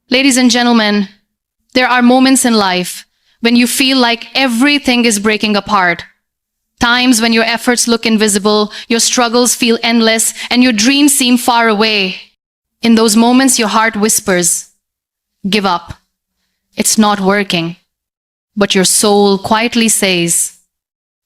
Ladies and gentlemen, there are moments in life when you feel like everything is breaking apart. Times when your efforts look invisible, your struggles feel endless, and your dreams seem far away. In those moments, your heart whispers, "Give up. It's not working." But your soul quietly says,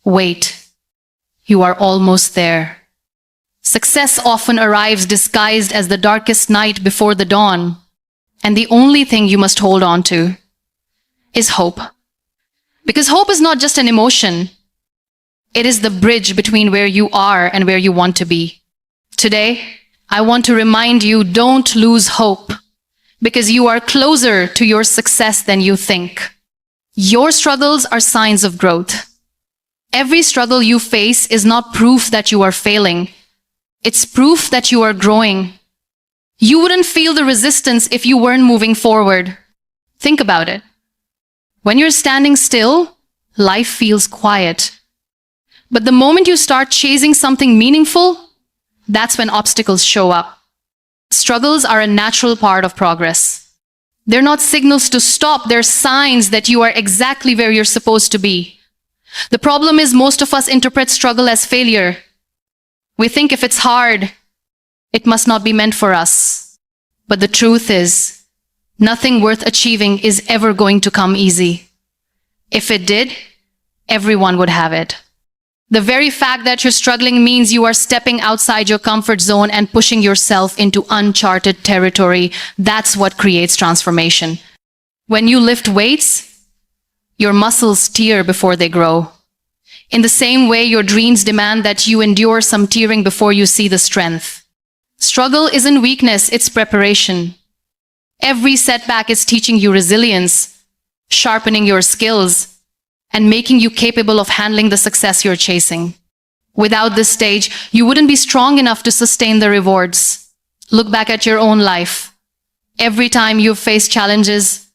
"Wait. You are almost there." Success often arrives disguised as the darkest night before the dawn. And the only thing you must hold on to is hope. Because hope is not just an emotion. It is the bridge between where you are and where you want to be. Today, I want to remind you, don't lose hope. Because you are closer to your success than you think. Your struggles are signs of growth. Every struggle you face is not proof that you are failing. It's proof that you are growing. You wouldn't feel the resistance if you weren't moving forward. Think about it. When you're standing still, life feels quiet. But the moment you start chasing something meaningful, that's when obstacles show up. Struggles are a natural part of progress. They're not signals to stop, they're signs that you are exactly where you're supposed to be. The problem is most of us interpret struggle as failure. We think if it's hard, it must not be meant for us. But the truth is, nothing worth achieving is ever going to come easy. If it did, everyone would have it. The very fact that you're struggling means you are stepping outside your comfort zone and pushing yourself into uncharted territory. That's what creates transformation. When you lift weights, your muscles tear before they grow. In the same way, your dreams demand that you endure some tearing before you see the strength. Struggle isn't weakness, it's preparation. Every setback is teaching you resilience, sharpening your skills, and making you capable of handling the success you're chasing. Without this stage, you wouldn't be strong enough to sustain the rewards. Look back at your own life. Every time you've faced challenges,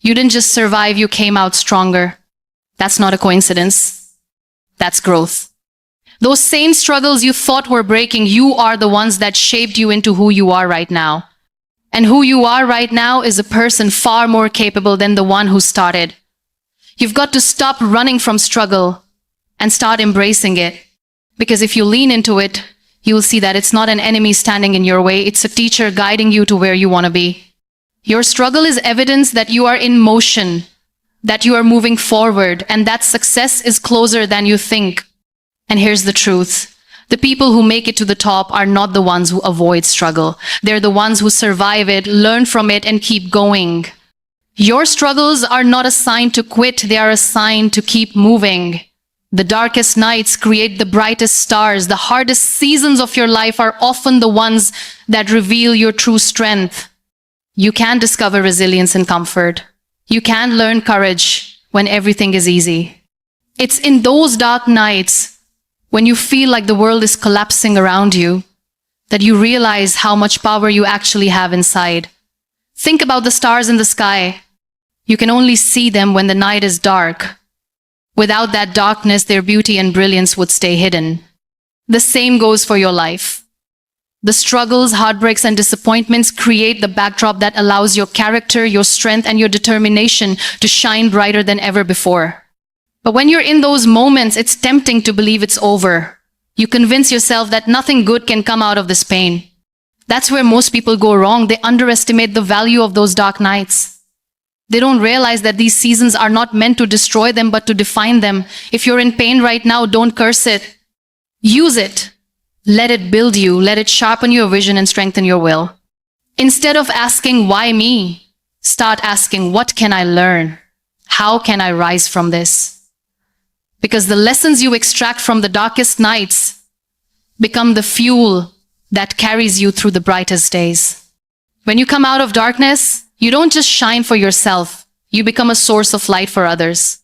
you didn't just survive, you came out stronger. That's not a coincidence. That's growth. Those same struggles you thought were breaking, you are the ones that shaped you into who you are right now. And who you are right now is a person far more capable than the one who started. You've got to stop running from struggle and start embracing it. Because if you lean into it, you'll see that it's not an enemy standing in your way, it's a teacher guiding you to where you want to be. Your struggle is evidence that you are in motion, that you are moving forward, and that success is closer than you think. And here's the truth. The people who make it to the top are not the ones who avoid struggle. They're the ones who survive it, learn from it, and keep going. Your struggles are not a sign to quit, they are a sign to keep moving. The darkest nights create the brightest stars. The hardest seasons of your life are often the ones that reveal your true strength. You can discover resilience in comfort. You can learn courage when everything is easy. It's in those dark nights, when you feel like the world is collapsing around you, that you realize how much power you actually have inside. Think about the stars in the sky. You can only see them when the night is dark. Without that darkness, their beauty and brilliance would stay hidden. The same goes for your life. The struggles, heartbreaks, and disappointments create the backdrop that allows your character, your strength, and your determination to shine brighter than ever before. But when you're in those moments, it's tempting to believe it's over. You convince yourself that nothing good can come out of this pain. That's where most people go wrong. They underestimate the value of those dark nights. They don't realize that these seasons are not meant to destroy them, but to define them. If you're in pain right now, don't curse it. Use it. Let it build you. Let it sharpen your vision and strengthen your will. Instead of asking, why me? Start asking, what can I learn? How can I rise from this? Because the lessons you extract from the darkest nights become the fuel that carries you through the brightest days. When you come out of darkness, you don't just shine for yourself, you become a source of light for others.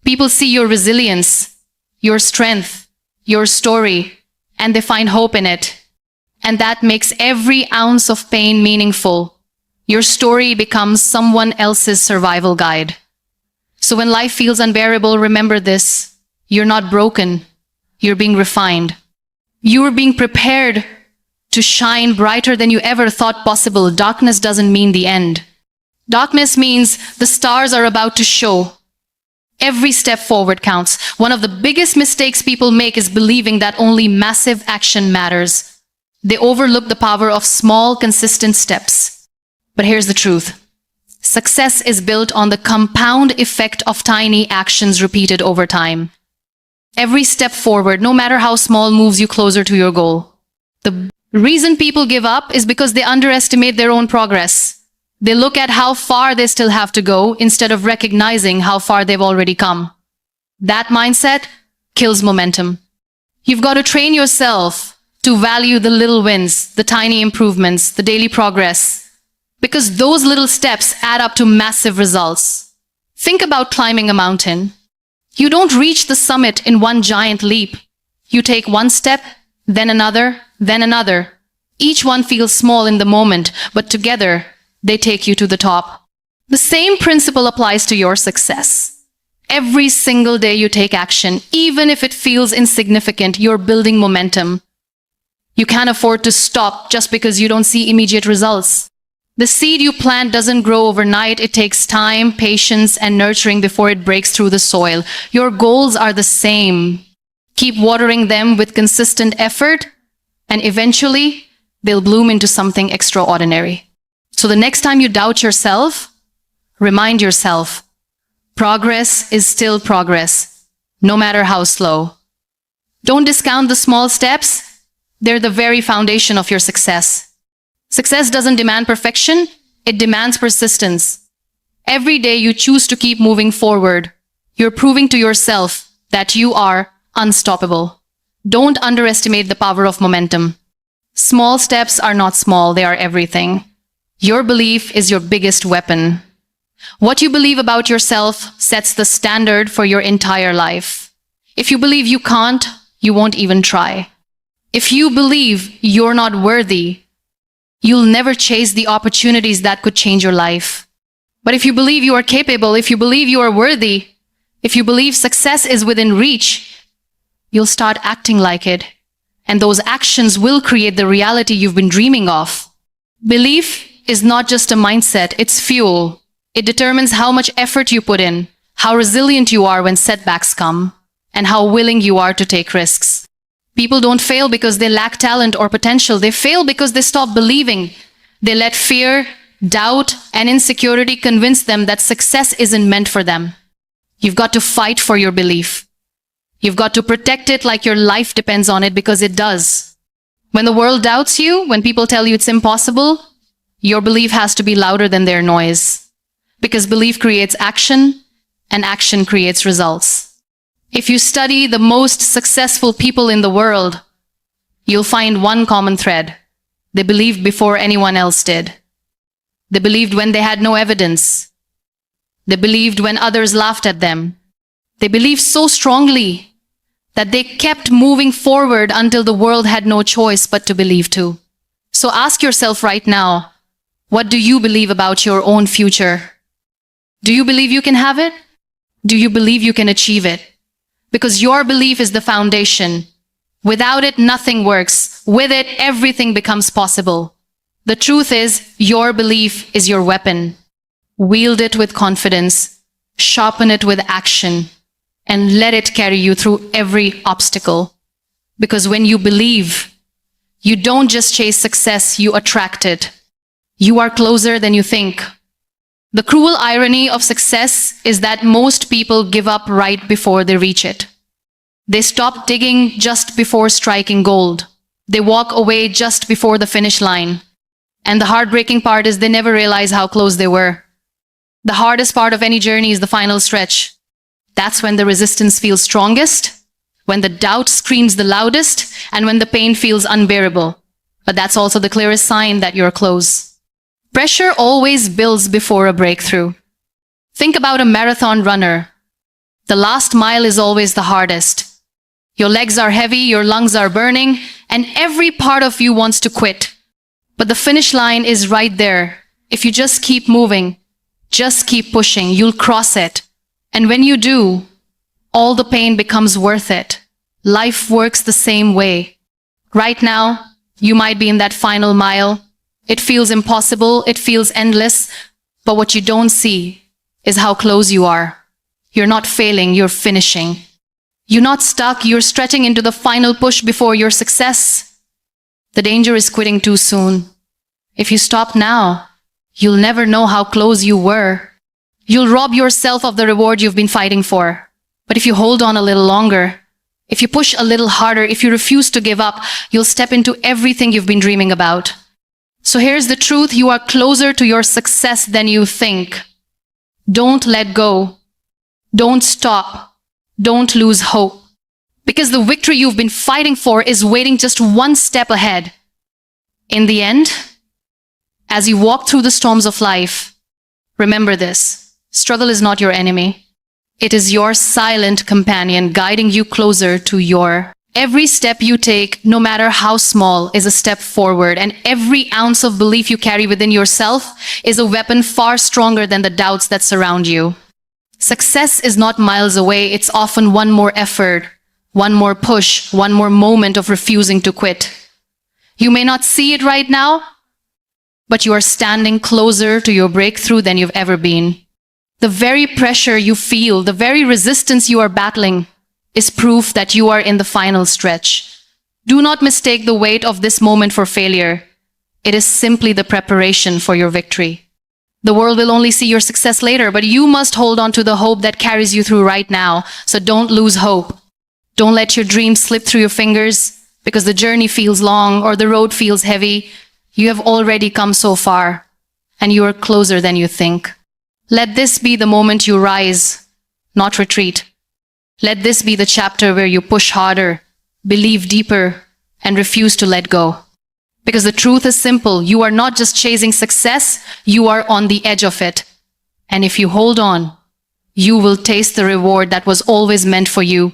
People see your resilience, your strength, your story, and they find hope in it. And that makes every ounce of pain meaningful. Your story becomes someone else's survival guide. So when life feels unbearable, remember this. You're not broken. You're being refined. You are being prepared to shine brighter than you ever thought possible. Darkness doesn't mean the end. Darkness means the stars are about to show. Every step forward counts. One of the biggest mistakes people make is believing that only massive action matters. They overlook the power of small, consistent steps. But here's the truth. Success is built on the compound effect of tiny actions repeated over time. Every step forward, no matter how small, moves you closer to your goal. The reason people give up is because they underestimate their own progress. They look at how far they still have to go instead of recognizing how far they've already come. That mindset kills momentum. You've got to train yourself to value the little wins, the tiny improvements, the daily progress, because those little steps add up to massive results. Think about climbing a mountain. You don't reach the summit in one giant leap. You take one step, then another, then another. Each one feels small in the moment, but together, they take you to the top. The same principle applies to your success. Every single day you take action, even if it feels insignificant, you're building momentum. You can't afford to stop just because you don't see immediate results. The seed you plant doesn't grow overnight. It takes time, patience, and nurturing before it breaks through the soil. Your goals are the same. Keep watering them with consistent effort, and eventually, they'll bloom into something extraordinary. So the next time you doubt yourself, remind yourself, progress is still progress, no matter how slow. Don't discount the small steps. They're the very foundation of your success. Success doesn't demand perfection, it demands persistence. Every day you choose to keep moving forward, you're proving to yourself that you are unstoppable. Don't underestimate the power of momentum. Small steps are not small, they are everything. Your belief is your biggest weapon. What you believe about yourself sets the standard for your entire life. If you believe you can't, you won't even try. If you believe you're not worthy, you'll never chase the opportunities that could change your life. But if you believe you are capable, if you believe you are worthy, if you believe success is within reach, you'll start acting like it. And those actions will create the reality you've been dreaming of. Belief is not just a mindset, it's fuel. It determines how much effort you put in, how resilient you are when setbacks come, and how willing you are to take risks. People don't fail because they lack talent or potential. They fail because they stop believing. They let fear, doubt, and insecurity convince them that success isn't meant for them. You've got to fight for your belief. You've got to protect it like your life depends on it, because it does. When the world doubts you, when people tell you it's impossible, your belief has to be louder than their noise. Because belief creates action, and action creates results. If you study the most successful people in the world, you'll find one common thread. They believed before anyone else did. They believed when they had no evidence. They believed when others laughed at them. They believed so strongly that they kept moving forward until the world had no choice but to believe too. So ask yourself right now, what do you believe about your own future? Do you believe you can have it? Do you believe you can achieve it? Because your belief is the foundation. Without it, nothing works. With it, everything becomes possible. The truth is, your belief is your weapon. Wield it with confidence, sharpen it with action, and let it carry you through every obstacle. Because when you believe, you don't just chase success, you attract it. You are closer than you think. The cruel irony of success is that most people give up right before they reach it. They stop digging just before striking gold. They walk away just before the finish line. And the heartbreaking part is they never realize how close they were. The hardest part of any journey is the final stretch. That's when the resistance feels strongest, when the doubt screams the loudest, and when the pain feels unbearable. But that's also the clearest sign that you're close. Pressure always builds before a breakthrough. Think about a marathon runner. The last mile is always the hardest. Your legs are heavy, your lungs are burning, and every part of you wants to quit. But the finish line is right there. If you just keep moving, just keep pushing, you'll cross it. And when you do, all the pain becomes worth it. Life works the same way. Right now, You might be in that final mile. It feels impossible, it feels endless, but what you don't see is how close you are. You're not failing, you're finishing. You're not stuck, you're stretching into the final push before your success. The danger is quitting too soon. If you stop now, you'll never know how close you were. You'll rob yourself of the reward you've been fighting for. But if you hold on a little longer, if you push a little harder, if you refuse to give up, you'll step into everything you've been dreaming about. So here's the truth, you are closer to your success than you think. Don't let go. Don't stop. Don't lose hope. Because the victory you've been fighting for is waiting just one step ahead. In the end, as you walk through the storms of life, remember this: struggle is not your enemy. It is your silent companion guiding you closer to your. Every step you take, no matter how small, is a step forward, and every ounce of belief you carry within yourself is a weapon far stronger than the doubts that surround you. Success is not miles away, it's often one more effort, one more push, one more moment of refusing to quit. You may not see it right now, but you are standing closer to your breakthrough than you've ever been. The very pressure you feel, the very resistance you are battling, is proof that you are in the final stretch. Do not mistake the weight of this moment for failure. It is simply the preparation for your victory. The world will only see your success later, but you must hold on to the hope that carries you through right now. So don't lose hope. Don't let your dreams slip through your fingers because the journey feels long or the road feels heavy. You have already come so far, and you are closer than you think. Let this be the moment you rise, not retreat. Let this be the chapter where you push harder, believe deeper, and refuse to let go. Because the truth is simple, you are not just chasing success, you are on the edge of it. And if you hold on, you will taste the reward that was always meant for you.